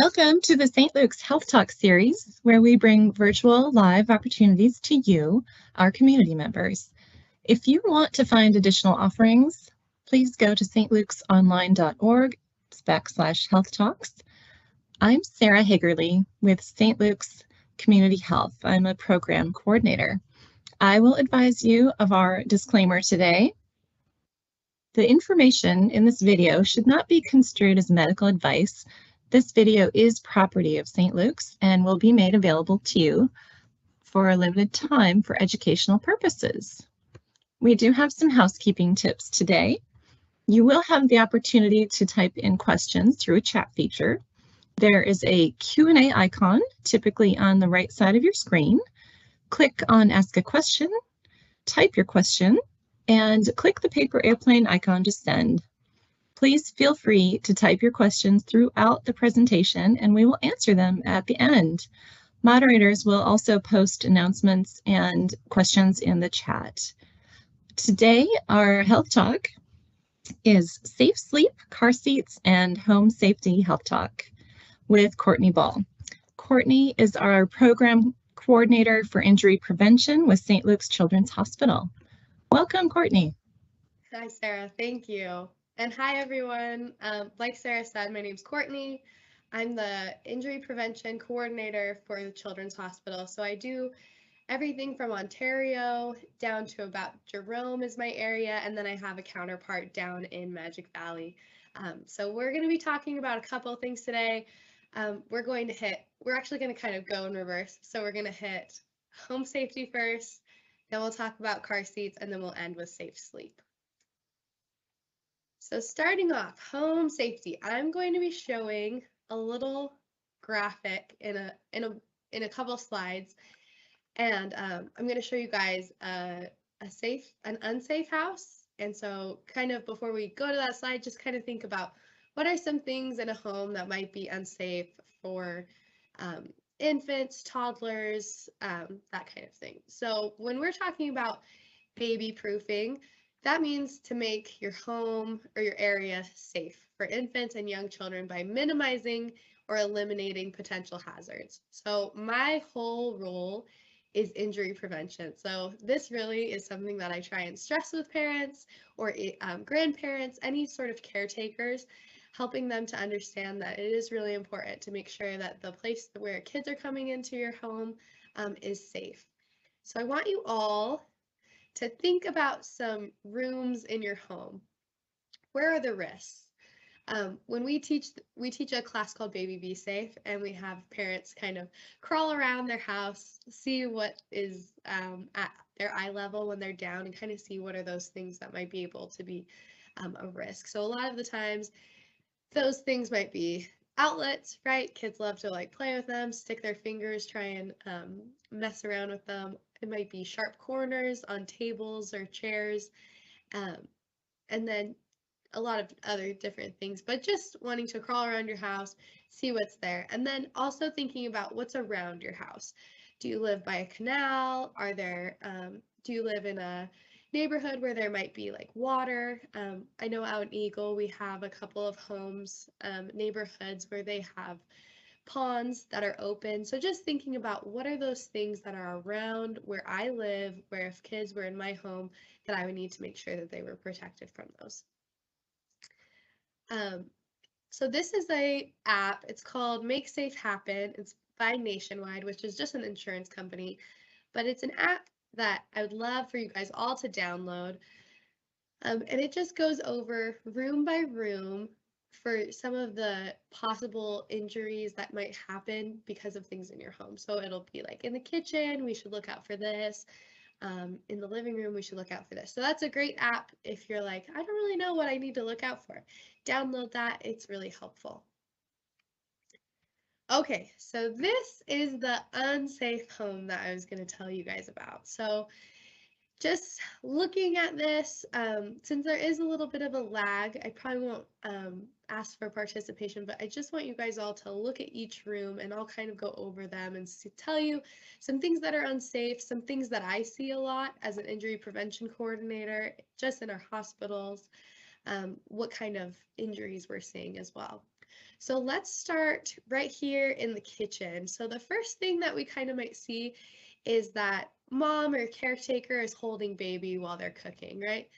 Welcome to the St. Luke's Health Talk series, where we bring virtual live opportunities to you, our community members. If you want to find additional offerings, please go to stlukesonline.org/health talks. I'm Sarah Hagerly with St. Luke's Community Health. I'm a program coordinator. I will advise you of our disclaimer today. The information in this video should not be construed as medical advice. This video is property of St. Luke's and will be made available to you for a limited time for educational purposes. We do have some housekeeping tips today. You will have the opportunity to type in questions through a chat feature. There is a Q&A icon, typically on the right side of your screen. Click on Ask a Question, type your question, and click the paper airplane icon to send. Please feel free to type your questions throughout the presentation and we will answer them at the end. Moderators will also post announcements and questions in the chat. Today, our health talk is Safe Sleep, Car Seats, and Home Safety Health Talk with Courtney Ball. Courtney is our program coordinator for injury prevention with St. Luke's Children's Hospital. Welcome, Courtney. Hi, Sarah. Thank you. And hi, everyone. Like Sarah said, my name's Courtney. I'm the injury prevention coordinator for the Children's Hospital. So I do everything from Ontario down to about Jerome is my area, and then I have a counterpart down in Magic Valley. So we're going to be talking about a couple of things today. We're actually going to kind of go in reverse. So we're going to hit home safety first, then we'll talk about car seats, and then we'll end with safe sleep. So starting off, home safety. I'm going to be showing a little graphic in a couple slides, and I'm going to show you guys an unsafe house. And so kind of before we go to that slide, just kind of think about what are some things in a home that might be unsafe for infants, toddlers, that kind of thing. So when we're talking about baby proofing, that means to make your home or your area safe for infants and young children by minimizing or eliminating potential hazards. So my whole role is injury prevention. So this really is something that I try and stress with parents or grandparents, any sort of caretakers, helping them to understand that it is really important to make sure that the place where kids are coming into your home is safe. So I want you all to think about some rooms in your home. Where are the risks? When we teach a class called Baby Be Safe, and we have parents kind of crawl around their house, see what is at their eye level when they're down, and kind of see what are those things that might be able to be a risk. So a lot of the times, those things might be outlets, right? Kids love to like play with them, stick their fingers, try and mess around with them. It might be sharp corners on tables or chairs, and then a lot of other different things, but just wanting to crawl around your house, see what's there. And then also thinking about what's around your house. Do you live by a canal? Do you live in a neighborhood where there might be like water? I know out in Eagle, we have a couple of homes, neighborhoods where they have ponds that are open. So just thinking about what are those things that are around where I live, where if kids were in my home, that I would need to make sure that they were protected from those. So this is a app. It's called Make Safe Happen. It's by Nationwide, which is just an insurance company, but it's an app that I would love for you guys all to download. And it just goes over room by room for some of the possible injuries that might happen because of things in your home. So it'll be like in the kitchen, we should look out for this. In the living room, we should look out for this. So that's a great app if you're like, I don't really know what I need to look out for. Download that, it's really helpful. Okay, so this is the unsafe home that I was going to tell you guys about. So just looking at this, since there is a little bit of a lag, I probably won't ask for participation, but I just want you guys all to look at each room and I'll kind of go over them and tell you some things that are unsafe, some things that I see a lot as an injury prevention coordinator, just in our hospitals, what kind of injuries we're seeing as well. So let's start right here in the kitchen. So the first thing that we kind of might see is that mom or caretaker is holding baby while they're cooking, right?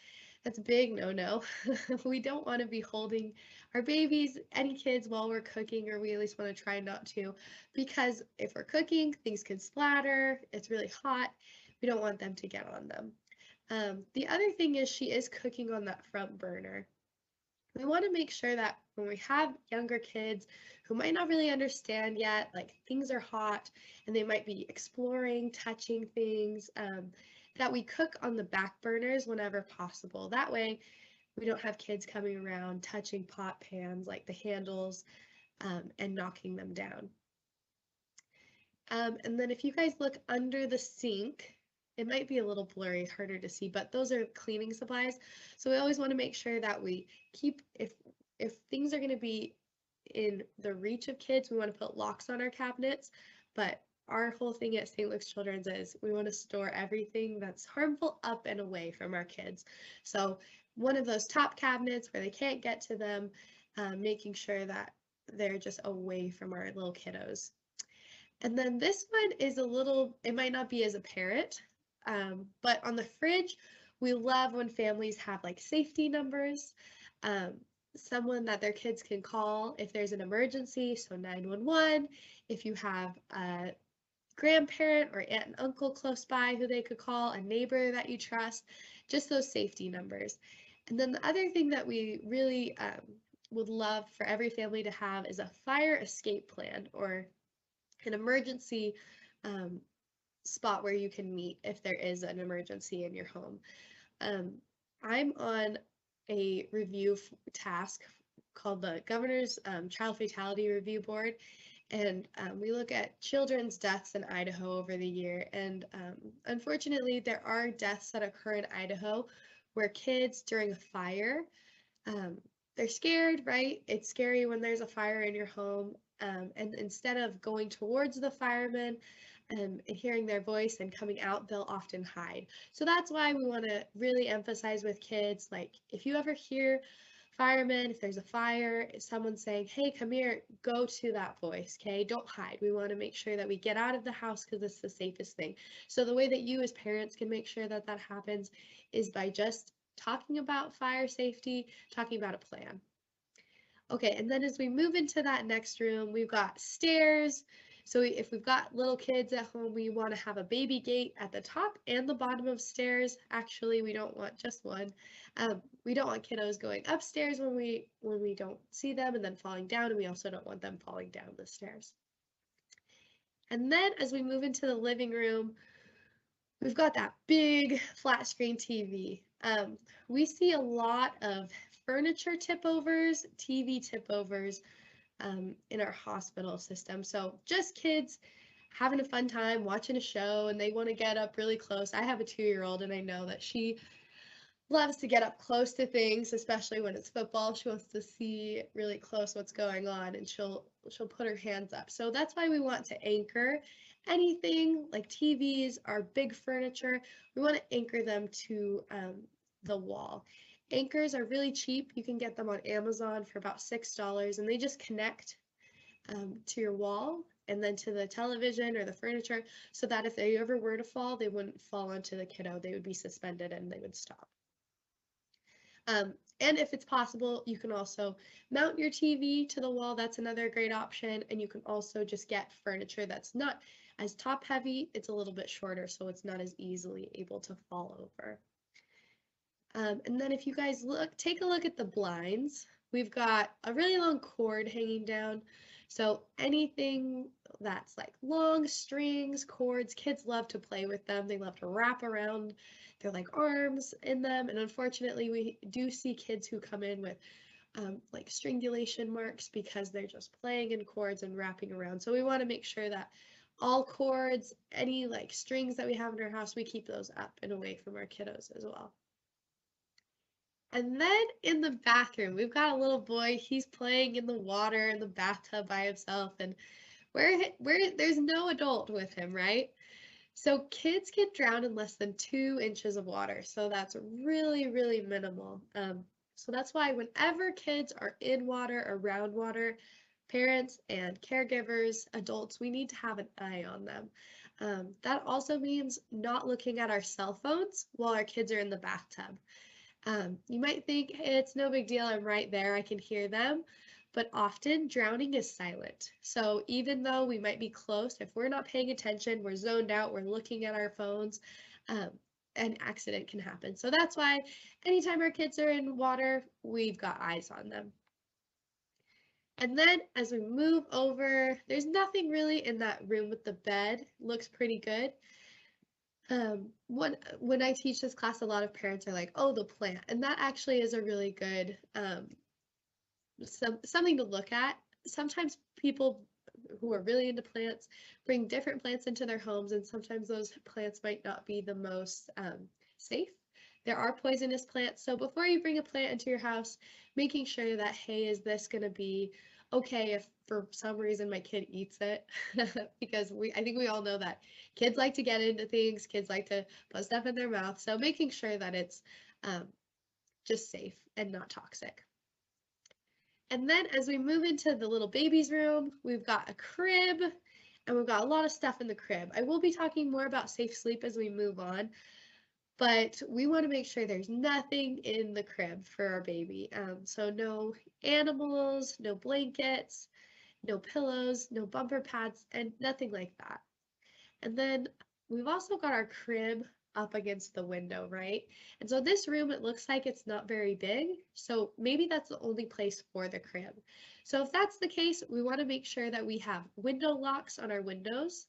That's a big no-no. We don't want to be holding our babies, any kids, while we're cooking, or we at least want to try not to, because if we're cooking, things can splatter, it's really hot, we don't want them to get on them. The other thing is she is cooking on that front burner. We want to make sure that when we have younger kids who might not really understand yet, like things are hot and they might be exploring, touching things, that we cook on the back burners whenever possible. That way, we don't have kids coming around touching pot pans like the handles, and knocking them down. And then if you guys look under the sink, it might be a little blurry, harder to see, but those are cleaning supplies. So we always want to make sure that we keep, if things are going to be in the reach of kids, we want to put locks on our cabinets. But our whole thing at St. Luke's Children's is we want to store everything that's harmful up and away from our kids. So one of those top cabinets where they can't get to them, making sure that they're just away from our little kiddos. And then this one is a little, it might not be as apparent, but on the fridge, we love when families have like safety numbers, um, someone that their kids can call if there's an emergency, so 911, if you have a grandparent or aunt and uncle close by who they could call, a neighbor that you trust, just those safety numbers. And then the other thing that we really would love for every family to have is a fire escape plan, or an emergency um, spot where you can meet if there is an emergency in your home. Um, I'm on a review task called the Governor's Child Fatality Review Board, and we look at children's deaths in Idaho over the year. And unfortunately, there are deaths that occur in Idaho where kids during a fire, um, they're scared, right? It's scary when there's a fire in your home. And instead of going towards the firemen and hearing their voice and coming out, they'll often hide. So that's why we want to really emphasize with kids, like if you ever hear firemen, if there's a fire, someone saying, hey, come here, go to that voice, okay? Don't hide. We want to make sure that we get out of the house because it's the safest thing. So the way that you as parents can make sure that that happens is by just talking about fire safety, talking about a plan. Okay, and then as we move into that next room, we've got stairs. So if we've got little kids at home, we want to have a baby gate at the top and the bottom of stairs. Actually, we don't want just one. We don't want kiddos going upstairs when we don't see them and then falling down, and we also don't want them falling down the stairs. And then as we move into the living room, we've got that big flat screen TV. We see a lot of furniture tip-overs, TV tip-overs in our hospital system. So just kids having a fun time watching a show and they want to get up really close. I have a 2-year-old and I know that she loves to get up close to things, especially when it's football. She wants to see really close what's going on, and she'll put her hands up. So that's why we want to anchor anything like TVs, our big furniture. We want to anchor them to the wall. Anchors are really cheap. You can get them on Amazon for about $6, and they just connect to your wall and then to the television or the furniture, so that if they ever were to fall, they wouldn't fall onto the kiddo. They would be suspended and they would stop. And if it's possible, you can also mount your TV to the wall. That's another great option. And you can also just get furniture that's not as top heavy. It's a little bit shorter, so it's not as easily able to fall over. And then if you guys take a look at the blinds, we've got a really long cord hanging down. So anything that's like long strings, cords, kids love to play with them. They love to wrap around their like arms in them. And unfortunately, we do see kids who come in with like strangulation marks because they're just playing in cords and wrapping around. So we want to make sure that all cords, any like strings that we have in our house, we keep those up and away from our kiddos as well. And then in the bathroom, we've got a little boy. He's playing in the water in the bathtub by himself, and where there's no adult with him, right? So kids can drown in less than 2 inches of water. So that's really, really minimal. So that's why whenever kids are in water, around water, parents and caregivers, adults, we need to have an eye on them. That also means not looking at our cell phones while our kids are in the bathtub. You might think, hey, it's no big deal, I'm right there, I can hear them, but often drowning is silent. So even though we might be close, if we're not paying attention, we're zoned out, we're looking at our phones, um, an accident can happen. So that's why anytime our kids are in water, we've got eyes on them. And then as we move over, there's nothing really in that room with the bed. Looks pretty good. When I teach this class, a lot of parents are like, "Oh, the plant," and that actually is a really good something to look at. Sometimes people who are really into plants bring different plants into their homes, and sometimes those plants might not be the most safe. There are poisonous plants, so before you bring a plant into your house, making sure that, hey, is this going to be okay if for some reason my kid eats it? Because I think we all know that kids like to get into things, kids like to put stuff in their mouth, so making sure that it's just safe and not toxic. And then as we move into the little baby's room, we've got a crib and we've got a lot of stuff in the crib. I will be talking more about safe sleep as we move on, but we want to make sure there's nothing in the crib for our baby. So no animals, no blankets, no pillows, no bumper pads, and nothing like that. And then we've also got our crib up against the window, right? And so this room, it looks like it's not very big, so maybe that's the only place for the crib. So if that's the case, we want to make sure that we have window locks on our windows.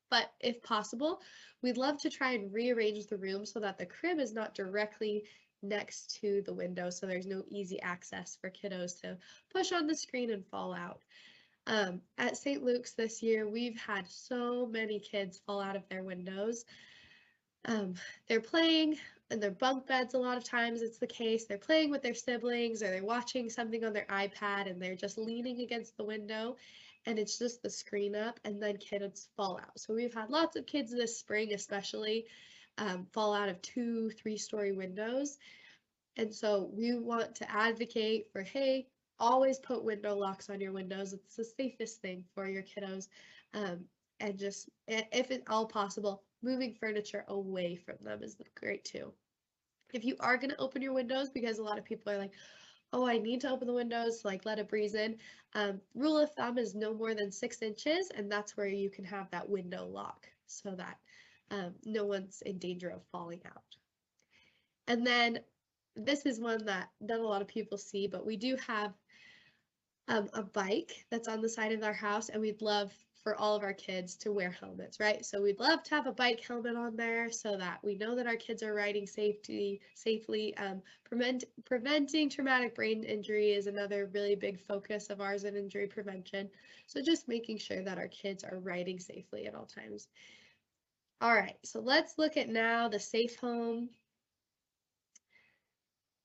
But if possible, we'd love to try and rearrange the room so that the crib is not directly next to the window, so there's no easy access for kiddos to push on the screen and fall out. At St. Luke's this year, we've had so many kids fall out of their windows. They're playing in their bunk beds a lot of times, it's the case. They're playing with their siblings or they're watching something on their iPad and they're just leaning against the window and it's just the screen up and then kids fall out. So we've had lots of kids this spring especially fall out of 2-3-story windows. And so we want to advocate for, hey, always put window locks on your windows. It's the safest thing for your kiddos. And just, if at all possible, moving furniture away from them is great too. If you are going to open your windows, because a lot of people are like, oh, I need to open the windows, like let a breeze in. Rule of thumb is no more than 6 inches, and that's where you can have that window lock so that no one's in danger of falling out. And then this is one that not a lot of people see, but we do have a bike that's on the side of our house, and we'd love for all of our kids to wear helmets, right? So we'd love to have a bike helmet on there so that we know that our kids are riding safely. Preventing traumatic brain injury is another really big focus of ours in injury prevention. So just making sure that our kids are riding safely at all times. All right, so let's look at now the safe home.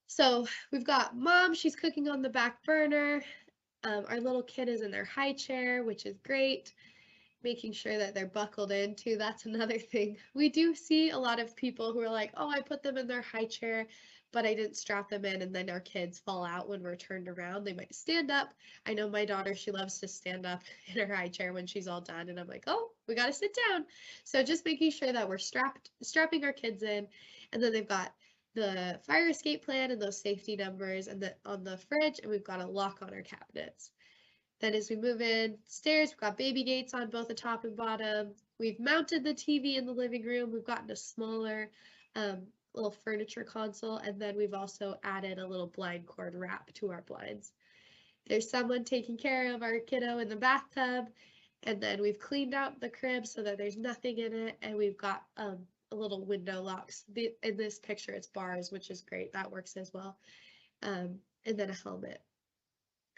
So we've got mom, she's cooking on the back burner. Our little kid is in their high chair, which is great. Making sure that they're buckled in too, that's another thing. We do see a lot of people who are like, oh, I put them in their high chair, but I didn't strap them in, and then our kids fall out when we're turned around. They might stand up. I know my daughter, she loves to stand up in her high chair when she's all done, and I'm like, oh, we gotta sit down. So just making sure that we're strapping our kids in, and then they've got the fire escape plan and those safety numbers and on the fridge, and we've got a lock on our cabinets. Then as we move in stairs, we've got baby gates on both the top and bottom. We've mounted the TV in the living room. We've gotten a smaller little furniture console, and then we've also added a little blind cord wrap to our blinds. There's someone taking care of our kiddo in the bathtub, and then we've cleaned out the crib so that there's nothing in it, and we've got a little window locks. In this picture, it's bars, which is great. That works as well. And then a helmet.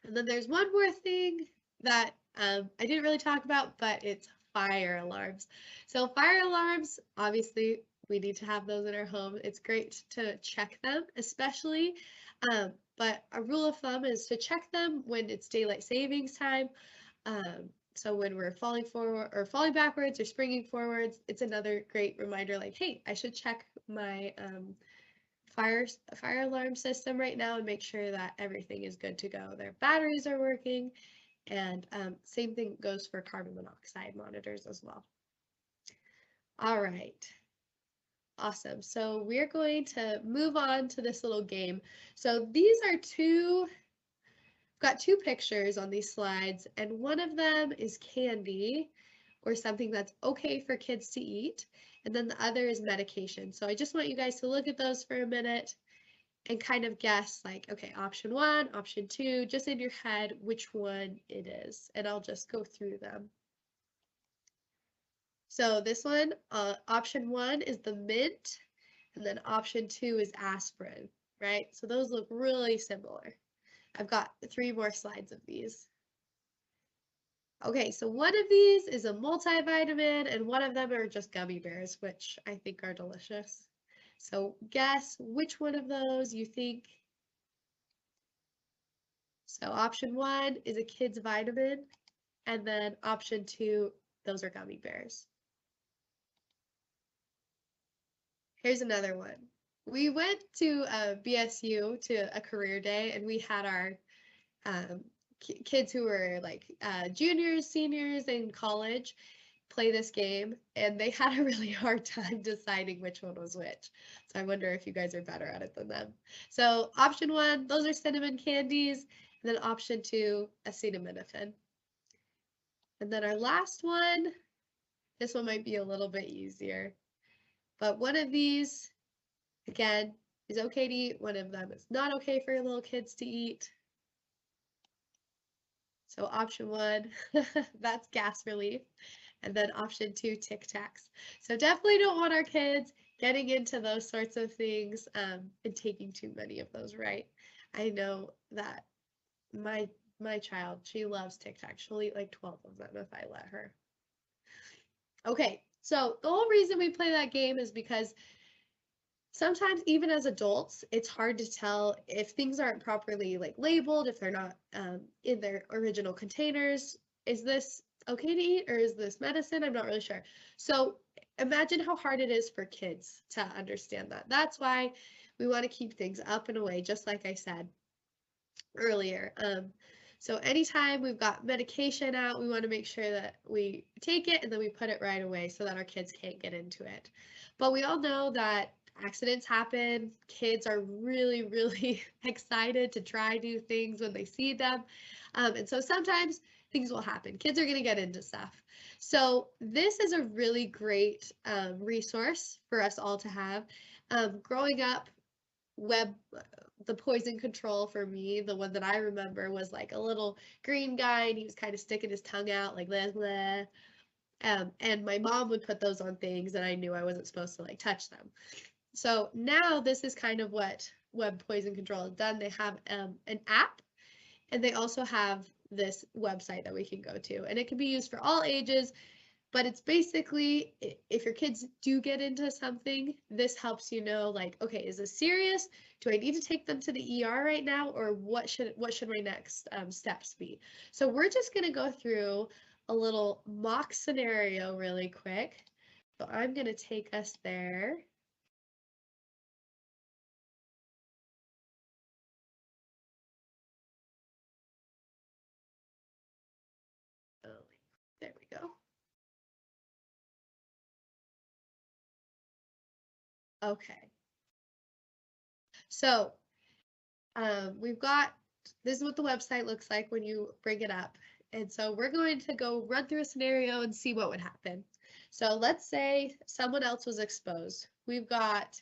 And then there's one more thing that I didn't really talk about, but it's fire alarms. So fire alarms, obviously, we need to have those in our home. It's great to check them, especially, but a rule of thumb is to check them when it's daylight savings time. So when we're falling forward or falling backwards or springing forwards, it's another great reminder like, hey, I should check my fire alarm system right now and make sure that everything is good to go. Their batteries are working, and same thing goes for carbon monoxide monitors as well. All right. Awesome. So we're going to move on to this little game. So these are got two pictures on these slides, and one of them is candy or something that's okay for kids to eat, and then the other is medication. So I just want you guys to look at those for a minute and kind of guess, like, okay, option 1, option 2, just in your head which one it is, and I'll just go through them. So this one, option 1 is the mint, and then option 2 is aspirin, right? So those look really similar. I've got 3 more slides of these. Okay, so one of these is a multivitamin, and one of them are just gummy bears, which I think are delicious. So guess which one of those you think. So option 1 is a kid's vitamin, and then option 2, those are gummy bears. Here's another one. We went to BSU to a career day, and we had our kids who were like juniors, seniors in college play this game, and they had a really hard time deciding which one was which. So I wonder if you guys are better at it than them. So option 1, those are cinnamon candies, and then option 2, acetaminophen. And then our last one, this one might be a little bit easier, but one of these, again, is okay to eat. One of them is not okay for little kids to eat. So option 1, that's gas relief. And then option 2, Tic Tacs. So definitely don't want our kids getting into those sorts of things and taking too many of those, right? I know that my child, she loves Tic Tacs. She'll eat like 12 of them if I let her. Okay, so the whole reason we play that game is because sometimes even as adults, it's hard to tell if things aren't properly like labeled, if they're not in their original containers. Is this okay to eat, or is this medicine? I'm not really sure. So imagine how hard it is for kids to understand that. That's why we want to keep things up and away, just like I said earlier. So anytime we've got medication out, we want to make sure that we take it and then we put it right away so that our kids can't get into it. But we all know that accidents happen. Kids are really, really excited to try new things when they see them. And so sometimes things will happen. Kids are going to get into stuff. So this is a really great resource for us all to have. Growing up, the poison control for me, the one that I remember, was like a little green guy, and he was kind of sticking his tongue out like blah, blah. And my mom would put those on things, and I knew I wasn't supposed to like touch them. So now this is kind of what Web Poison Control has done. They have an app, and they also have this website that we can go to, and it can be used for all ages. But it's basically, if your kids do get into something, this helps you know, like, okay, is this serious? Do I need to take them to the ER right now, or what should my next steps be? So we're just going to go through a little mock scenario really quick. So I'm going to take us there. Oh, there we go. Okay. So we've got, this is what the website looks like when you bring it up. And so we're going to go run through a scenario and see what would happen. So let's say someone else was exposed. We've got,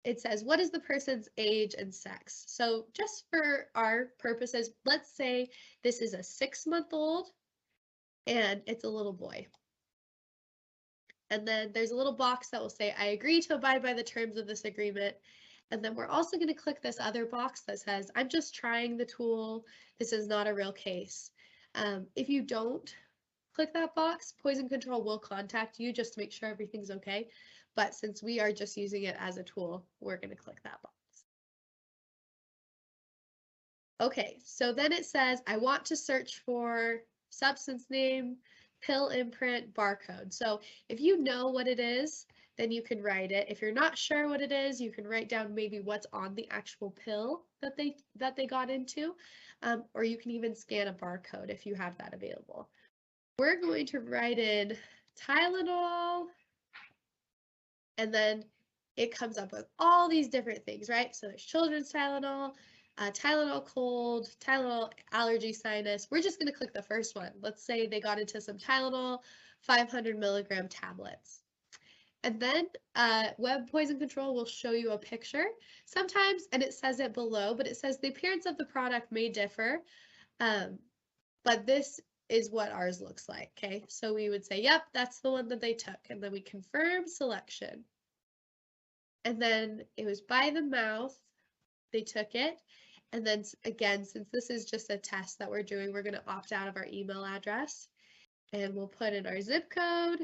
it says, what is the person's age and sex? So just for our purposes, let's say this is a 6-month-old and it's a little boy. And then there's a little box that will say, I agree to abide by the terms of this agreement. And then we're also going to click this other box that says, I'm just trying the tool. This is not a real case. If you don't click that box, Poison Control will contact you just to make sure everything's okay. But since we are just using it as a tool, we're going to click that box. Okay, so then it says, I want to search for substance name, pill imprint, barcode. So if you know what it is, then you can write it. If you're not sure what it is, you can write down maybe what's on the actual pill that they got into, or you can even scan a barcode if you have that available. We're going to write in Tylenol, and then it comes up with all these different things, right? So there's children's Tylenol, Tylenol cold, Tylenol allergy sinus. We're just going to click the first one. Let's say they got into some Tylenol 500 milligram tablets. And then Web Poison Control will show you a picture sometimes, and it says it below, but it says the appearance of the product may differ, but this is what ours looks like, okay? So we would say, yep, that's the one that they took, and then we confirm selection. And then it was by the mouth, they took it, and then again, since this is just a test that we're doing, we're going to opt out of our email address, and we'll put in our zip code,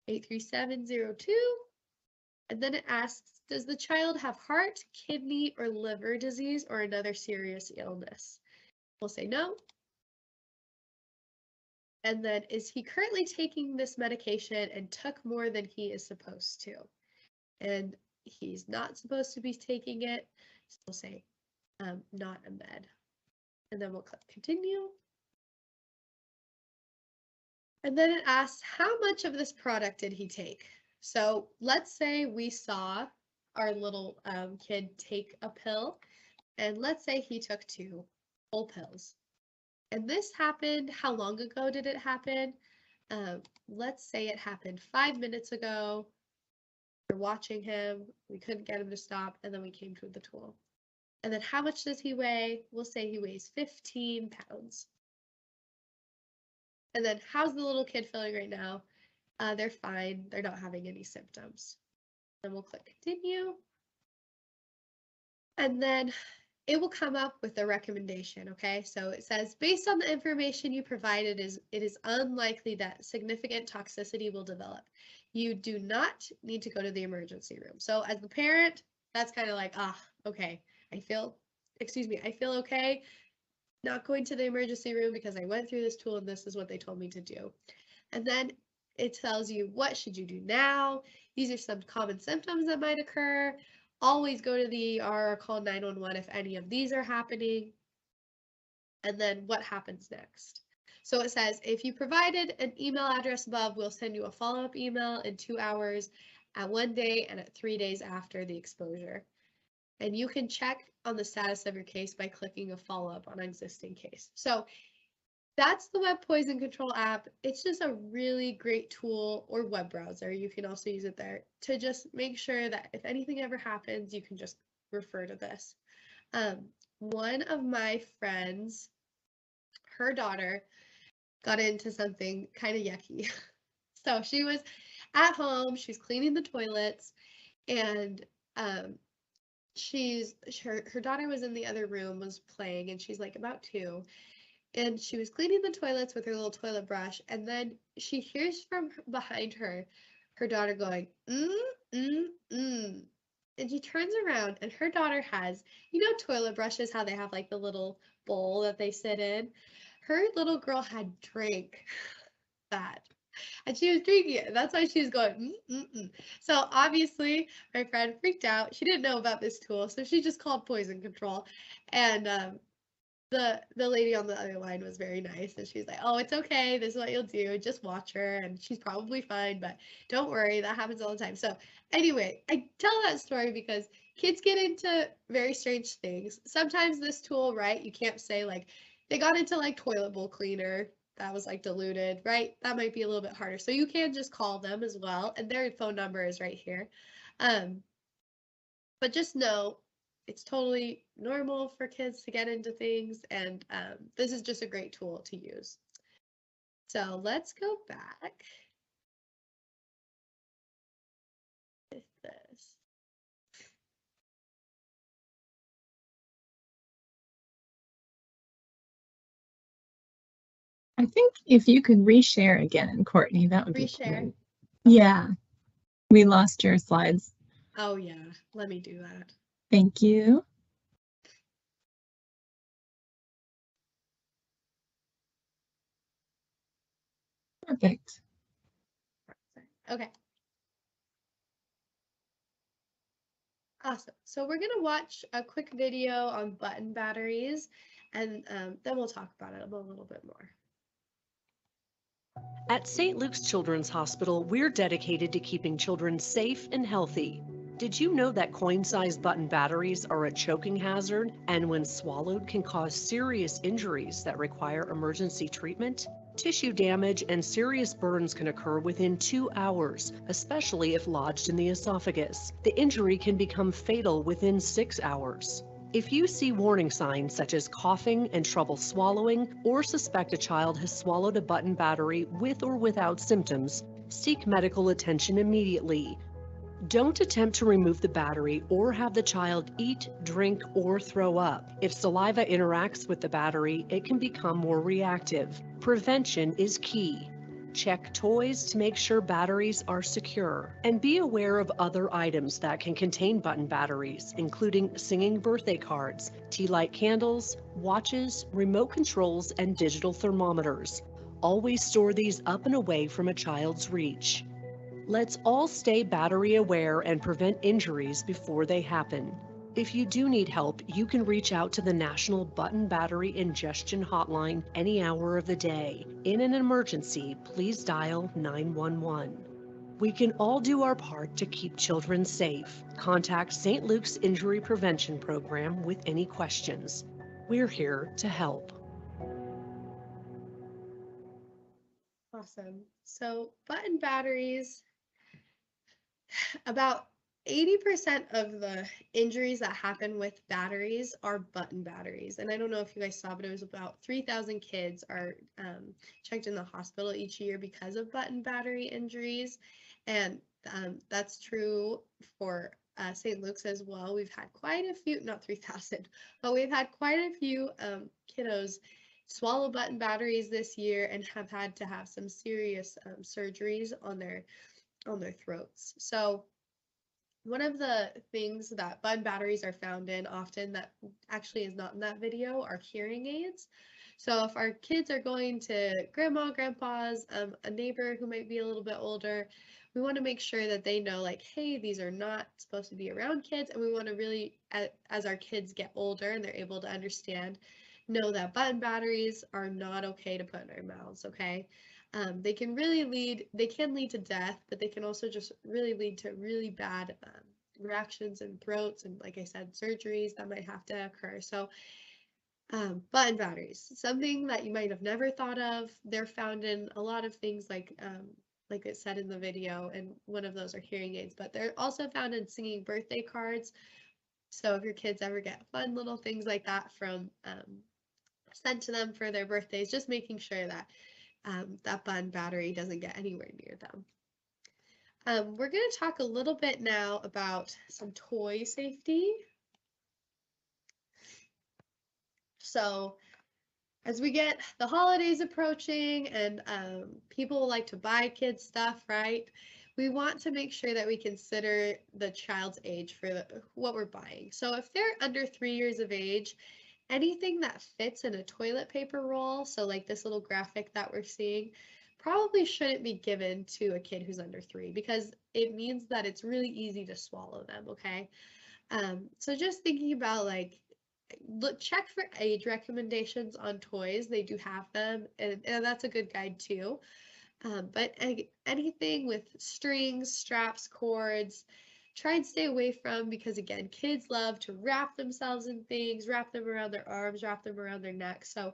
83702, and then it asks, does the child have heart, kidney, or liver disease or another serious illness? We'll say no. And then, is he currently taking this medication and took more than he is supposed to? And he's not supposed to be taking it, so we'll say not a med. And then we'll click continue. And then it asks, how much of this product did he take? So let's say we saw our little kid take a pill, and let's say he took 2 whole pills. And this happened, how long ago did it happen? Let's say it happened 5 minutes ago. We're watching him, we couldn't get him to stop, and then we came to the tool. And then how much does he weigh? We'll say he weighs 15 pounds. And then how's the little kid feeling right now? They're fine, they're not having any symptoms. Then we'll click continue. And then it will come up with a recommendation, okay? So it says, based on the information you provided, it is unlikely that significant toxicity will develop. You do not need to go to the emergency room. So as the parent, that's kind of like, okay, I feel okay not going to the emergency room because I went through this tool and this is what they told me to do. And then it tells you, what should you do now? These are some common symptoms that might occur. Always go to the ER or call 911 if any of these are happening. And then what happens next? So it says, if you provided an email address above, we'll send you a follow-up email in 2 hours, at 1 day, and at 3 days after the exposure. And you can check on the status of your case by clicking a follow-up on an existing case. So that's the Web Poison Control app. It's just a really great tool, or web browser. You can also use it there to just make sure that if anything ever happens, you can just refer to this. One of my friends, her daughter got into something kind of yucky. So she was at home, she's cleaning the toilets, and her daughter was in the other room, was playing, and she's like about 2. And she was cleaning the toilets with her little toilet brush, and then she hears from behind her daughter going, and she turns around, and her daughter has, toilet brushes, how they have like the little bowl that they sit in. Her little girl had drank that, and she was drinking it, and that's why she was going, So obviously, my friend freaked out. She didn't know about this tool, so she just called Poison Control, and the lady on the other line was very nice, and she's like, oh, it's okay, this is what you'll do, just watch her, and she's probably fine, but don't worry, that happens all the time. So anyway, I tell that story because kids get into very strange things. Sometimes this tool, right, you can't say like they got into like toilet bowl cleaner that was like diluted, right? That might be a little bit harder, so you can just call them as well, and their phone number is right here. But just know it's totally normal for kids to get into things, and this is just a great tool to use. So let's go back with this. I think if you could reshare again, Courtney, that would be Reshare. great. Yeah, we lost your slides. Oh yeah, let me do that. Thank you. Perfect. Okay. Awesome. So we're going to watch a quick video on button batteries, and then we'll talk about it a little bit more. At St. Luke's Children's Hospital, we're dedicated to keeping children safe and healthy. Did you know that coin-sized button batteries are a choking hazard and when swallowed can cause serious injuries that require emergency treatment? Tissue damage and serious burns can occur within 2 hours, especially if lodged in the esophagus. The injury can become fatal within 6 hours. If you see warning signs such as coughing and trouble swallowing, or suspect a child has swallowed a button battery with or without symptoms, seek medical attention immediately. Don't attempt to remove the battery or have the child eat, drink, or throw up. If saliva interacts with the battery, it can become more reactive. Prevention is key. Check toys to make sure batteries are secure. And be aware of other items that can contain button batteries, including singing birthday cards, tea light candles, watches, remote controls, and digital thermometers. Always store these up and away from a child's reach. Let's all stay battery aware and prevent injuries before they happen. If you do need help, you can reach out to the National Button Battery Ingestion Hotline any hour of the day. In an emergency, please dial 911. We can all do our part to keep children safe. Contact St. Luke's Injury Prevention Program with any questions. We're here to help. Awesome. So button batteries, about 80% of the injuries that happen with batteries are button batteries. And I don't know if you guys saw, but it was about 3,000 kids are checked in the hospital each year because of button battery injuries. And that's true for St. Luke's as well. We've had quite a few, not 3,000, but we've had quite a few kiddos swallow button batteries this year and have had to have some serious surgeries on their throats. So one of the things that button batteries are found in often that actually is not in that video are hearing aids. So if our kids are going to grandma, grandpa's, a neighbor who might be a little bit older, we want to make sure that they know, like, hey, these are not supposed to be around kids, and we want to really, as our kids get older and they're able to understand, know that button batteries are not okay to put in our mouths, okay? They can lead to death, but they can also just really lead to really bad reactions in throats and, like I said, surgeries that might have to occur. So button batteries, something that you might have never thought of. They're found in a lot of things like it said in the video, and one of those are hearing aids, but they're also found in singing birthday cards. So if your kids ever get fun little things like that from sent to them for their birthdays, just making sure that that button battery doesn't get anywhere near them. We're going to talk a little bit now about some toy safety. So as we get the holidays approaching and people like to buy kids stuff, right? We want to make sure that we consider the child's age for what we're buying. So if they're under 3 years of age, anything that fits in a toilet paper roll, so like this little graphic that we're seeing, probably shouldn't be given to a kid who's under 3 because it means that it's really easy to swallow them, okay? So just thinking about, like, check for age recommendations on toys. They do have them, and that's a good guide too. But anything with strings, straps, cords, try and stay away from, because again, kids love to wrap themselves in things, wrap them around their arms, wrap them around their neck. So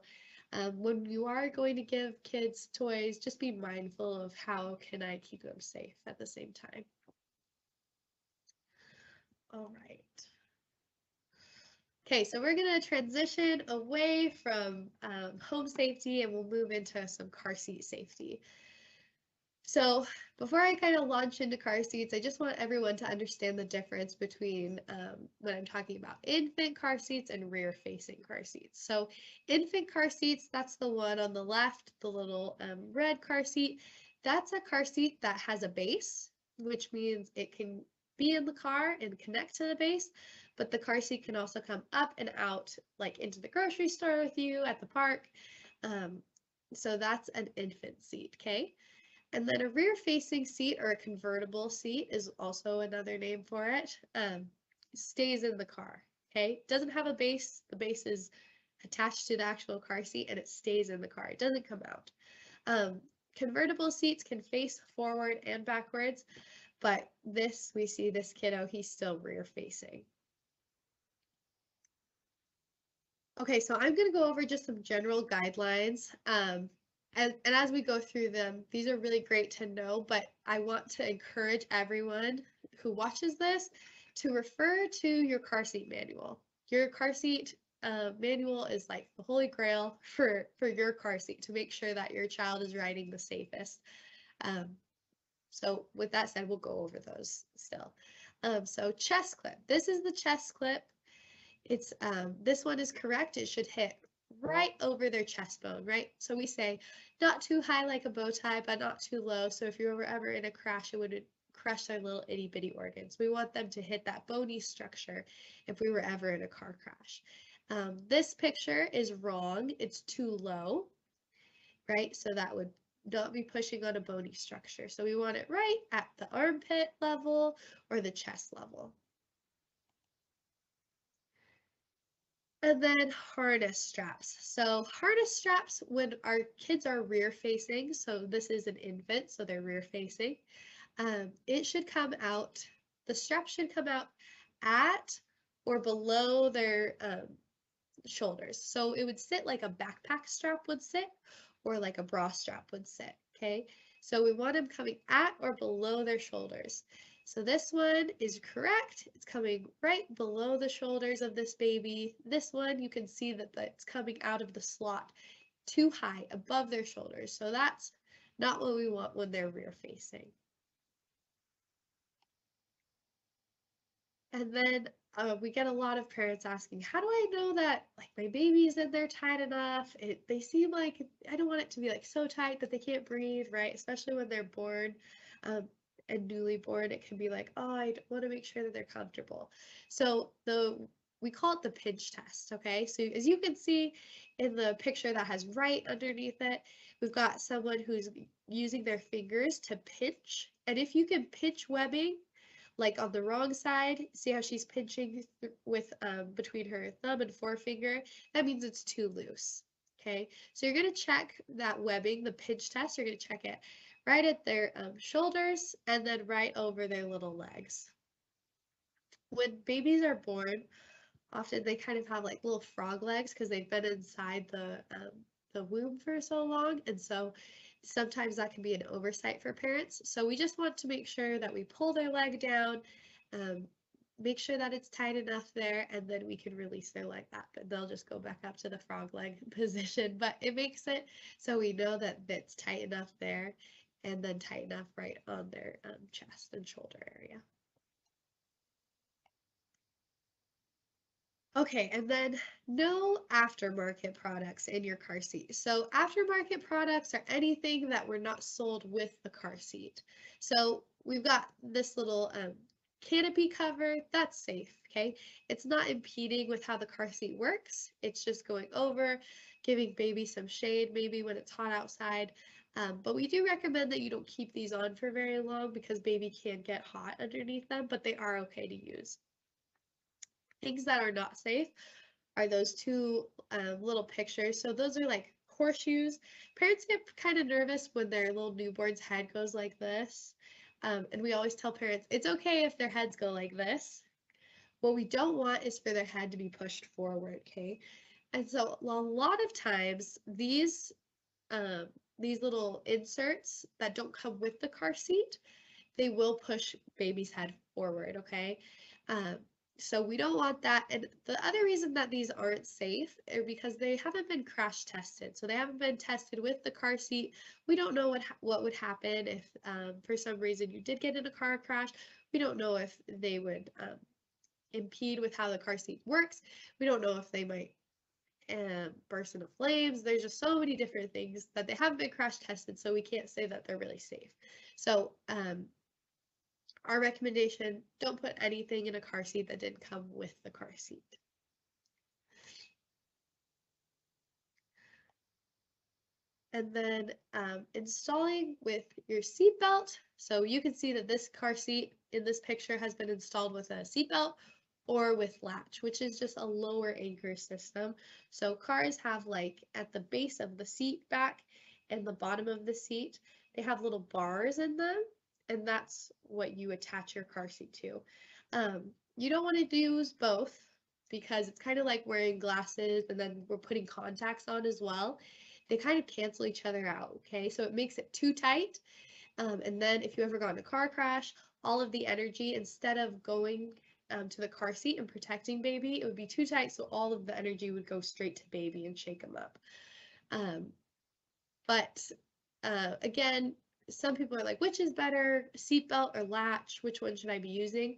when you are going to give kids toys, just be mindful of how can I keep them safe at the same time. All right. Okay, so we're going to transition away from home safety and we'll move into some car seat safety. So before I kind of launch into car seats, I just want everyone to understand the difference between when I'm talking about infant car seats and rear-facing car seats. So infant car seats, that's the one on the left, the little red car seat. That's a car seat that has a base, which means it can be in the car and connect to the base, but the car seat can also come up and out, like into the grocery store with you, at the park. So that's an infant seat, okay? And then a rear-facing seat, or a convertible seat, is also another name for it. stays in the car, okay? It doesn't have a base. The base is attached to the actual car seat and it stays in the car. It doesn't come out. Convertible seats can face forward and backwards, but we see this kiddo, he's still rear facing. Okay, so I'm going to go over just some general guidelines. And as we go through them, these are really great to know, but I want to encourage everyone who watches this to refer to your car seat manual. Your car seat manual is like the holy grail for your car seat to make sure that your child is riding the safest. So with that said, we'll go over those still. So chest clip. This is the chest clip. It's this one is correct. It should hit right over their chest bone, right? So we say not too high like a bow tie, but not too low. So if you were ever in a crash, it wouldn't crush their little itty bitty organs. We want them to hit that bony structure if we were ever in a car crash. This picture is wrong. It's too low, right? So that would not be pushing on a bony structure. So we want it right at the armpit level or the chest level. And then harness straps. So harness straps, when our kids are rear facing, so this is an infant, so they're rear facing, it should come out, the strap should come out at or below their shoulders. So it would sit like a backpack strap would sit or like a bra strap would sit, okay? So we want them coming at or below their shoulders. So this one is correct. It's coming right below the shoulders of this baby. This one, you can see that it's coming out of the slot too high above their shoulders. So that's not what we want when they're rear facing. And then we get a lot of parents asking, how do I know that like my baby's in there tight enough? They seem like, I don't want it to be like so tight that they can't breathe, right? Especially when they're born and newly born, it can be like, oh, I want to make sure that they're comfortable. So we call it the pinch test, okay? So as you can see in the picture that has right underneath it, we've got someone who's using their fingers to pinch. And if you can pinch webbing, like on the wrong side, see how she's pinching with between her thumb and forefinger, that means it's too loose, okay? So you're going to check that webbing, the pinch test, you're going to check it right at their shoulders and then right over their little legs. When babies are born, often they kind of have like little frog legs because they've been inside the womb for so long, and so sometimes that can be an oversight for parents. So we just want to make sure that we pull their leg down, make sure that it's tight enough there, and then we can release their leg up and they'll just go back up to the frog leg position. But it makes it so we know that it's tight enough there and then tight enough right on their chest and shoulder area. Okay, and then no aftermarket products in your car seat. So aftermarket products are anything that were not sold with the car seat. So we've got this little canopy cover, that's safe, okay? It's not impeding with how the car seat works. It's just going over, giving baby some shade maybe when it's hot outside. But we do recommend that you don't keep these on for very long because baby can get hot underneath them, but they are okay to use. Things that are not safe are those two little pictures. So those are like horseshoes. Parents get kind of nervous when their little newborn's head goes like this. And we always tell parents, it's okay if their heads go like this. What we don't want is for their head to be pushed forward, okay? And so a lot of times these little inserts that don't come with the car seat, they will push baby's head forward, okay? So we don't want that. And the other reason that these aren't safe are because they haven't been crash tested. So they haven't been tested with the car seat. We don't know what would happen if for some reason you did get in a car crash. We don't know if they would impede with how the car seat works. We don't know if they might burst into flames. There's just so many different things that they haven't been crash tested, so we can't say that they're really safe. So our recommendation, don't put anything in a car seat that didn't come with the car seat. And then installing with your seatbelt. So you can see that this car seat in this picture has been installed with a seatbelt or with latch, which is just a lower anchor system. So cars have like at the base of the seat back and the bottom of the seat, they have little bars in them, and that's what you attach your car seat to. You don't want to use both because it's kind of like wearing glasses and then we're putting contacts on as well. They kind of cancel each other out, okay? So it makes it too tight. And then if you ever got in a car crash, all of the energy, instead of going to the car seat and protecting baby, it would be too tight, so all of the energy would go straight to baby and shake him up. But again, some people are like, which is better, seatbelt or latch? Which one should I be using?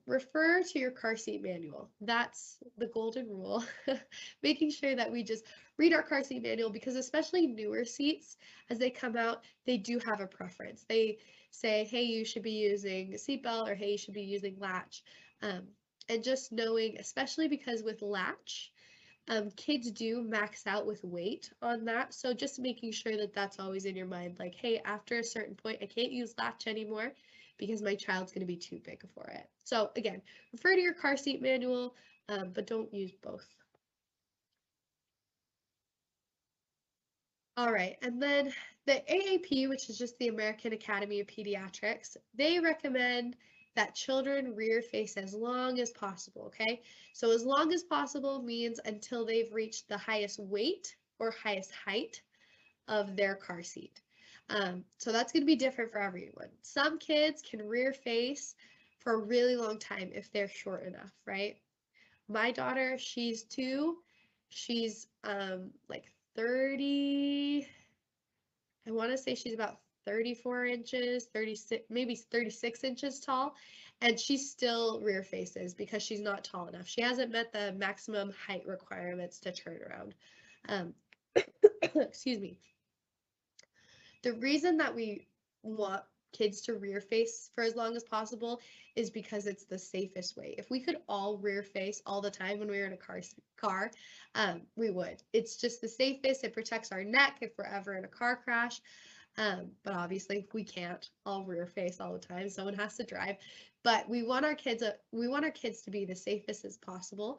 Refer to your car seat manual. That's the golden rule. Making sure that we just read our car seat manual, because especially newer seats, as they come out, they do have a preference. They say, hey, you should be using seatbelt, or hey, you should be using latch. And just knowing, especially because with latch, kids do max out with weight on that. So just making sure that that's always in your mind. Like, hey, after a certain point, I can't use latch anymore because my child's going to be too big for it. So again, refer to your car seat manual, but don't use both. All right, and then the AAP, which is just the American Academy of Pediatrics, they recommend that children rear face as long as possible, okay? So as long as possible means until they've reached the highest weight or highest height of their car seat. So that's going to be different for everyone. Some kids can rear face for a really long time if they're short enough, right? My daughter, she's 2. She's like 30, I want to say she's about 34 inches, 36, maybe 36 inches tall, and she still rear faces because she's not tall enough. She hasn't met the maximum height requirements to turn around. Excuse me. The reason that we want kids to rear face for as long as possible is because it's the safest way. If we could all rear face all the time when we were in a car, we would. It's just the safest. It protects our neck if we're ever in a car crash. But obviously we can't all rear face all the time. Someone has to drive. But we want our kids to be the safest as possible.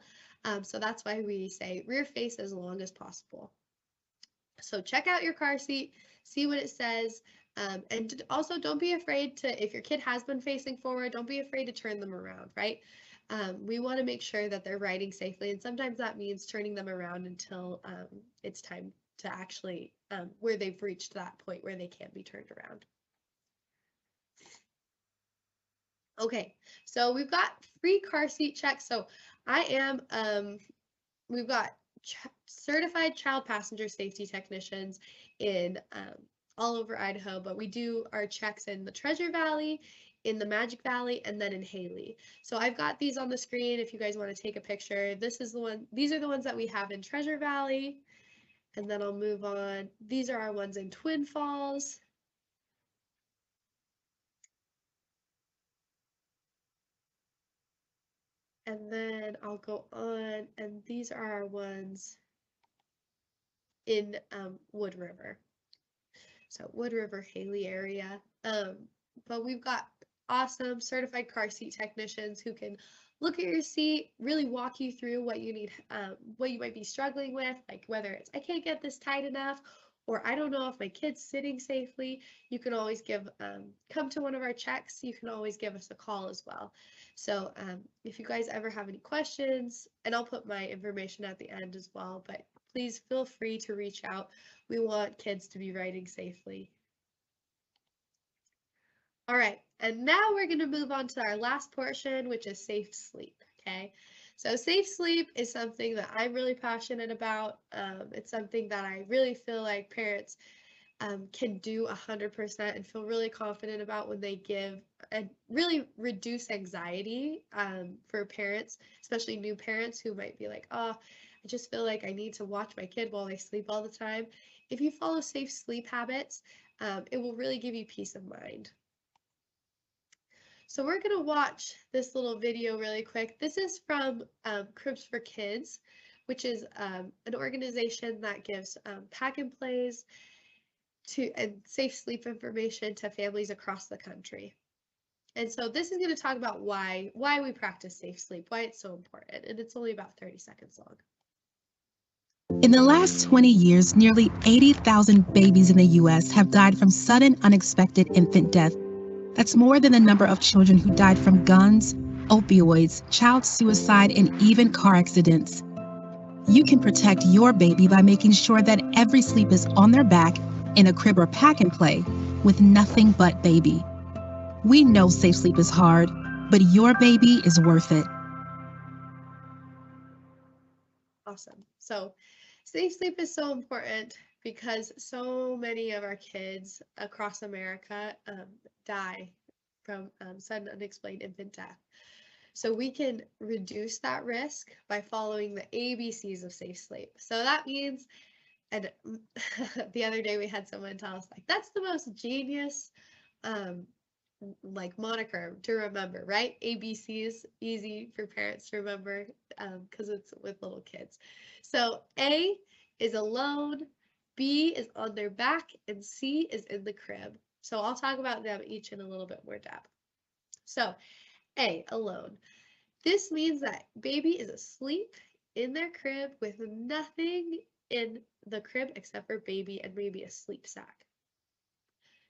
So that's why we say rear face as long as possible. So check out your car seat, see what it says, and also don't be afraid to, if your kid has been facing forward, don't be afraid to turn them around, right? We want to make sure that they're riding safely, and sometimes that means turning them around until it's time to actually, where they've reached that point where they can't be turned around. Okay, so we've got free car seat checks. So we've got certified child passenger safety technicians in all over Idaho, but we do our checks in the Treasure Valley, in the Magic Valley, and then in Haley. So I've got these on the screen if you guys want to take a picture. These are the ones that we have in Treasure Valley, and then I'll move on. These are our ones in Twin Falls. And then I'll go on, and these are our ones in Wood River. So Wood River, Haley area. But we've got awesome certified car seat technicians who can look at your seat, really walk you through what you need, what you might be struggling with, like whether it's I can't get this tight enough, or I don't know if my kid's sitting safely. You can always come to one of our checks. You can always give us a call as well. So if you guys ever have any questions, and I'll put my information at the end as well, but please feel free to reach out. We want kids to be riding safely. All right, and now we're going to move on to our last portion, which is safe sleep, okay? So safe sleep is something that I'm really passionate about. It's something that I really feel like parents can do 100% and feel really confident about when they give, and really reduce anxiety for parents, especially new parents who might be like, oh, I just feel like I need to watch my kid while they sleep all the time. If you follow safe sleep habits, it will really give you peace of mind. So we're going to watch this little video really quick. This is from Cribs for Kids, which is an organization that gives pack and plays and safe sleep information to families across the country. And so this is going to talk about why we practice safe sleep, why it's so important, and it's only about 30 seconds long. In the last 20 years, nearly 80,000 babies in the U.S. have died from sudden, unexpected infant death. That's more than the number of children who died from guns, opioids, child suicide, and even car accidents. You can protect your baby by making sure that every sleep is on their back, in a crib or pack and play, with nothing but baby. We know safe sleep is hard, but your baby is worth it. Awesome. So safe sleep is so important because so many of our kids across America die from sudden unexplained infant death. So we can reduce that risk by following the ABCs of safe sleep. So that means, and the other day we had someone tell us, like, that's the most genius like moniker to remember, right? ABC is easy for parents to remember because it's with little kids. So A is alone, B is on their back, and C is in the crib. So I'll talk about them each in a little bit more depth. So A, alone. This means that baby is asleep in their crib with nothing in the crib except for baby and maybe a sleep sack.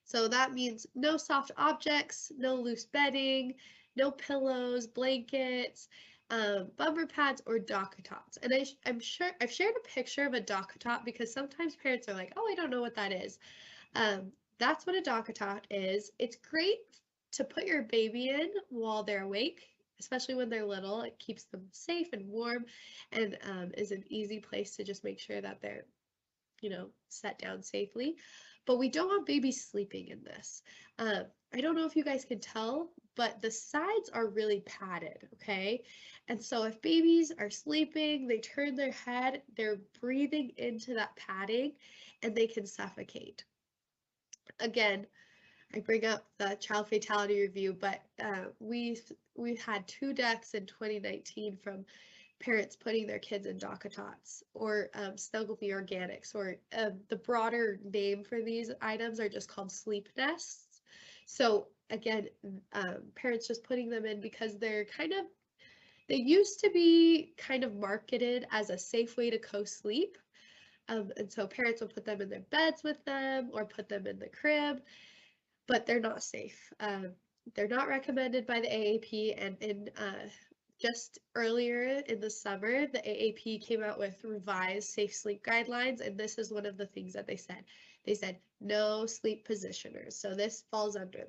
So that means no soft objects, no loose bedding, no pillows, blankets, bumper pads, or DockATots. And I'm sure I've shared a picture of a DockATot because sometimes parents are like, oh, I don't know what that is. That's what a DockATot is. It's great to put your baby in while they're awake, especially when they're little. It keeps them safe and warm and is an easy place to just make sure that they're, set down safely. But we don't want babies sleeping in this. I don't know if you guys can tell, but the sides are really padded, okay? And so if babies are sleeping, they turn their head, they're breathing into that padding, and they can suffocate. Again, I bring up the child fatality review, but we've had 2 deaths in 2019 from parents putting their kids in DockATots or Snuggle Me Organics, or the broader name for these items are just called sleep nests. So again, parents just putting them in because they used to be kind of marketed as a safe way to co-sleep. And so parents will put them in their beds with them or put them in the crib, but they're not safe. They're not recommended by the AAP, and in just earlier in the summer, the AAP came out with revised safe sleep guidelines, and this is one of the things that they said. They said no sleep positioners, so this falls under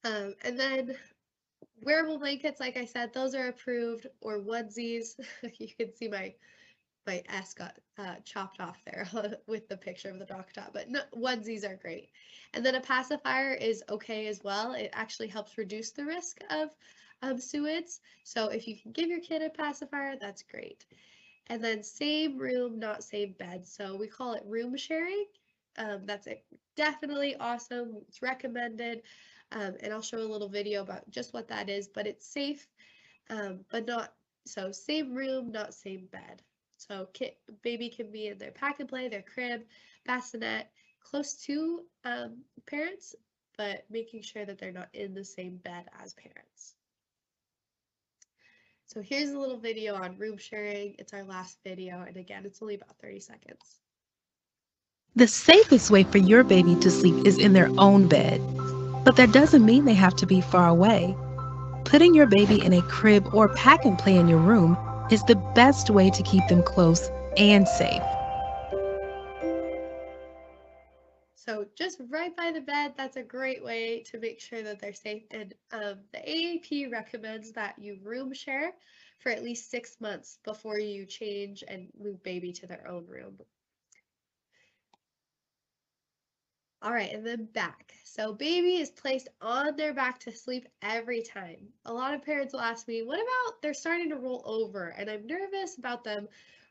that. And then wearable blankets, like I said, those are approved, or onesies. You can see my S got chopped off there with the picture of the DockATot, but no, onesies are great. And then a pacifier is okay as well. It actually helps reduce the risk of SUIDs. So if you can give your kid a pacifier, that's great. And then same room, not same bed. So we call it room sharing. That's definitely awesome. It's recommended. And I'll show a little video about just what that is, but it's safe, but not, so same room, not same bed. So baby can be in their pack and play, their crib, bassinet, close to parents, but making sure that they're not in the same bed as parents. So here's a little video on room sharing. It's our last video, and again, it's only about 30 seconds. The safest way for your baby to sleep is in their own bed, but that doesn't mean they have to be far away. Putting your baby in a crib or pack and play in your room is the best way to keep them close and safe. So just right by the bed, that's a great way to make sure that they're safe. And the AAP recommends that you room share for at least 6 months before you change and move baby to their own room. All right, and then back. So baby is placed on their back to sleep every time. A lot of parents will ask me, what about they're starting to roll over? And I'm nervous about them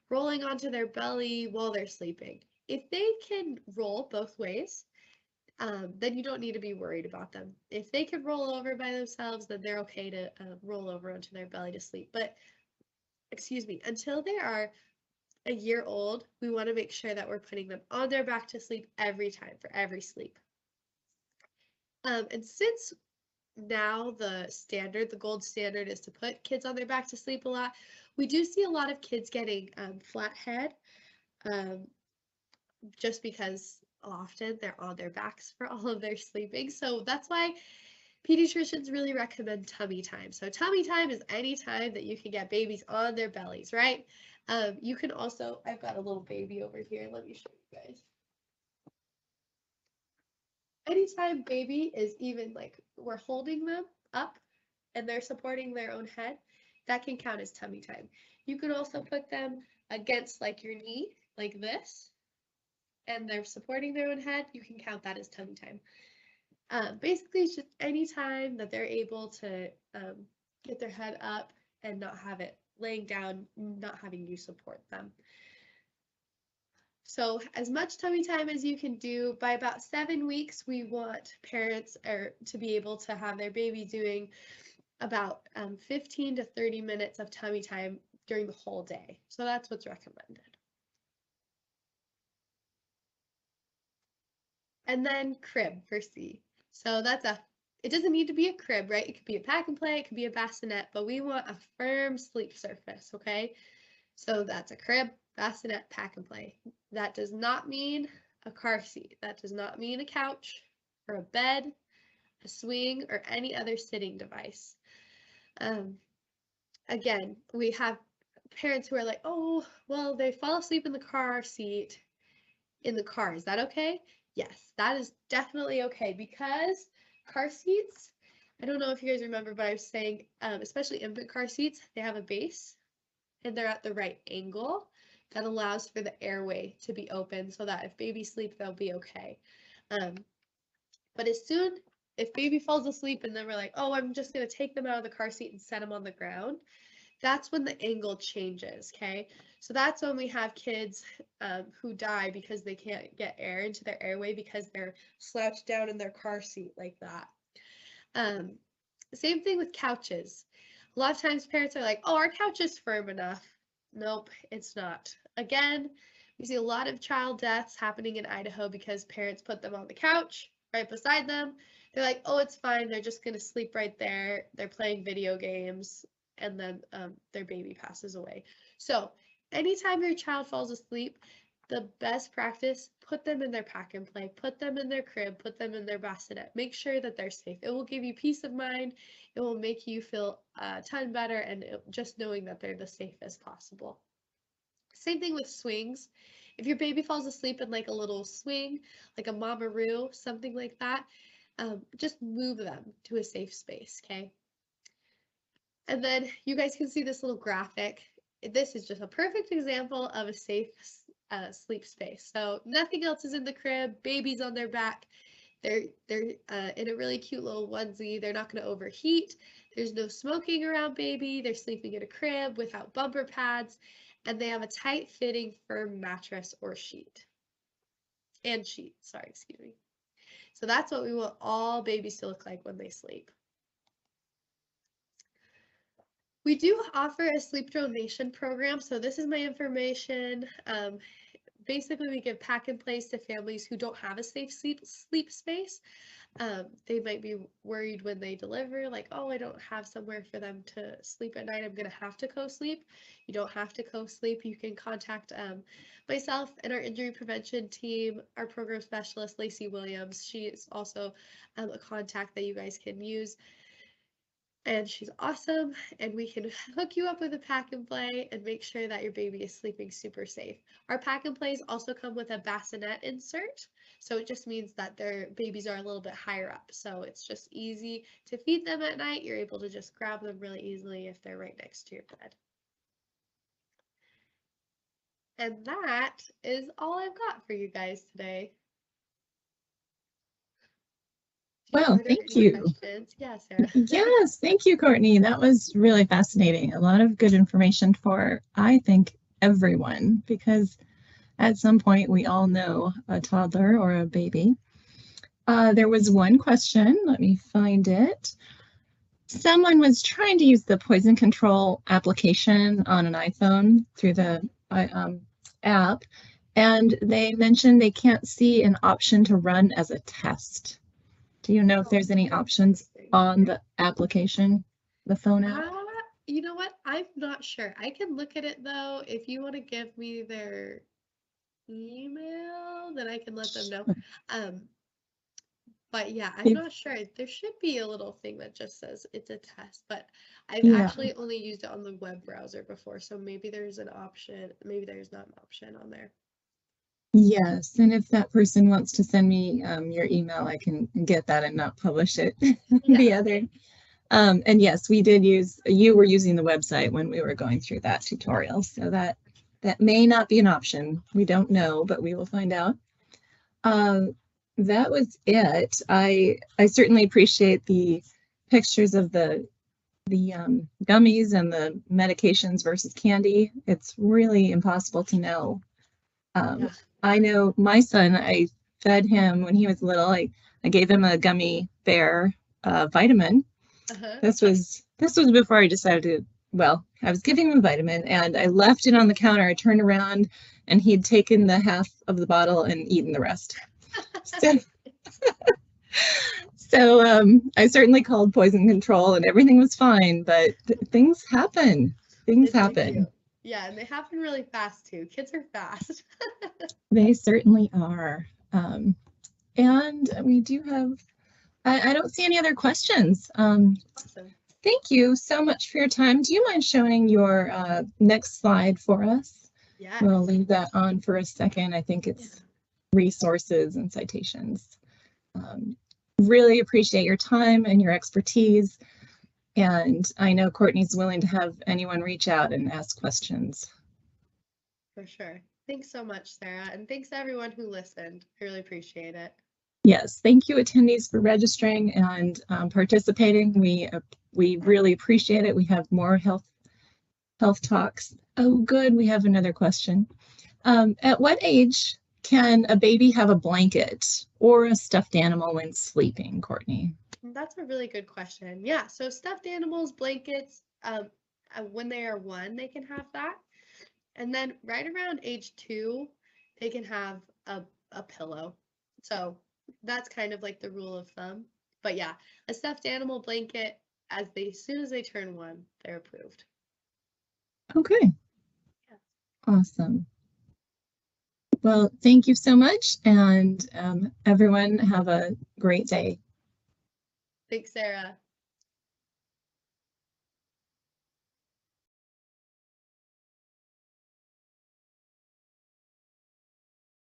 rolling onto their belly while they're sleeping. If they can roll both ways, then you don't need to be worried about them. If they can roll over by themselves, then they're okay to roll over onto their belly to sleep. But, excuse me, until they are a year old, we want to make sure that we're putting them on their back to sleep every time for every sleep. And since now the gold standard is to put kids on their back to sleep a lot, we do see a lot of kids getting flat head, just because often they're on their backs for all of their sleeping. So that's why pediatricians really recommend tummy time. So tummy time is any time that you can get babies on their bellies, right? You can also, I've got a little baby over here. Let me show you guys. Anytime baby is even like we're holding them up and they're supporting their own head, that can count as tummy time. You can also put them against like your knee, like this, and they're supporting their own head, you can count that as tummy time. Basically, it's just any time that they're able to get their head up and not have it laying down, not having you support them. So as much tummy time as you can do. By about 7 weeks, we want parents to be able to have their baby doing about 15 to 30 minutes of tummy time during the whole day. So that's what's recommended. And then crib for C. So it doesn't need to be a crib, right? It could be a pack and play, it could be a bassinet, but we want a firm sleep surface, okay? So that's a crib, bassinet, pack and play. That does not mean a car seat. That does not mean a couch or a bed, a swing, or any other sitting device. Again, we have parents who are like, oh, well, they fall asleep in the car seat in the car. Is that okay? Yes, that is definitely okay, because car seats, I don't know if you guys remember, but I was saying, especially infant car seats, they have a base and they're at the right angle that allows for the airway to be open so that if baby sleep, they'll be okay. But if baby falls asleep and then we're like, oh, I'm just going to take them out of the car seat and set them on the ground, that's when the angle changes, okay? So that's when we have kids who die because they can't get air into their airway because they're slouched down in their car seat like that. Same thing with couches. A lot of times parents are like, oh, our couch is firm enough. Nope, it's not. Again, we see a lot of child deaths happening in Idaho because parents put them on the couch right beside them. They're like, oh, it's fine. They're just going to sleep right there. They're playing video games, and then their baby passes away. So anytime your child falls asleep, the best practice, put them in their pack and play, put them in their crib, put them in their bassinet. Make sure that they're safe. It will give you peace of mind. It will make you feel a ton better, and just knowing that they're the safest possible. Same thing with swings. If your baby falls asleep in like a little swing, like a mamaroo, something like that, just move them to a safe space, okay? And then you guys can see this little graphic. This is just a perfect example of a safe sleep space. So nothing else is in the crib, baby's on their back. They're in a really cute little onesie. They're not going to overheat. There's no smoking around baby. They're sleeping in a crib without bumper pads, and they have a tight fitting firm mattress or sheet. Excuse me. So that's what we want all babies to look like when they sleep. We do offer a sleep donation program. So this is my information. Basically, we give pack and plays to families who don't have a safe sleep space. They might be worried when they deliver, like, oh, I don't have somewhere for them to sleep at night. I'm going to have to co-sleep. You don't have to co-sleep. You can contact myself and our injury prevention team, our program specialist, Lacey Williams. She is also a contact that you guys can use. And she's awesome, and we can hook you up with a pack and play and make sure that your baby is sleeping super safe. Our pack and plays also come with a bassinet insert, so it just means that their babies are a little bit higher up, so it's just easy to feed them at night. You're able to just grab them really easily if they're right next to your bed. And that is all I've got for you guys today. Well, thank you. Yeah, Sarah. Yes, thank you, Courtney. That was really fascinating. A lot of good information for, I think, everyone, because at some point we all know a toddler or a baby. There was one question. Let me find it. Someone was trying to use the poison control application on an iPhone through the app, and they mentioned they can't see an option to run as a test. Do you know if there's any options on the application, the phone app? You know what? I'm not sure. I can look at it though. If you want to give me their email, then I can let them know. But yeah, I'm not sure. There should be a little thing that just says it's a test, but I've actually only used it on the web browser before, so maybe there's an option, maybe there's not an option on there. Yes, and if that person wants to send me your email, I can get that and not publish it the other. And yes, we did you were using the website when we were going through that tutorial, so that may not be an option. We don't know, but we will find out. That was it. I certainly appreciate the pictures of the gummies and the medications versus candy. It's really impossible to know. I know my son, I fed him when he was little. I gave him a gummy bear vitamin. This was before I decided to, well, I was giving him a vitamin and I left it on the counter. I turned around and he'd taken the half of the bottle and eaten the rest. So I certainly called poison control and everything was fine, but things happen. Things happen. Yeah, and they happen really fast too. Kids are fast. They certainly are. And we do have, I don't see any other questions. Awesome. Thank you so much for your time. Do you mind showing your next slide for us? Yeah. We'll leave that on for a second. I think it's resources and citations. Really appreciate your time and your expertise. And I know Courtney's willing to have anyone reach out and ask questions. For sure. Thanks so much, Sarah. And thanks to everyone who listened. I really appreciate it. Yes, thank you attendees for registering and participating. We really appreciate it. We have more health talks. Oh, good. We have another question. At what age can a baby have a blanket or a stuffed animal when sleeping, Courtney? That's a really good question. Yeah, so stuffed animals, blankets, when they are 1, they can have that. And then right around age 2, they can have a pillow. So that's kind of like the rule of thumb. But yeah, a stuffed animal blanket, as soon as they turn 1, they're approved. Okay. Yeah. Awesome. Well, thank you so much, and everyone have a great day. Thanks, Sarah.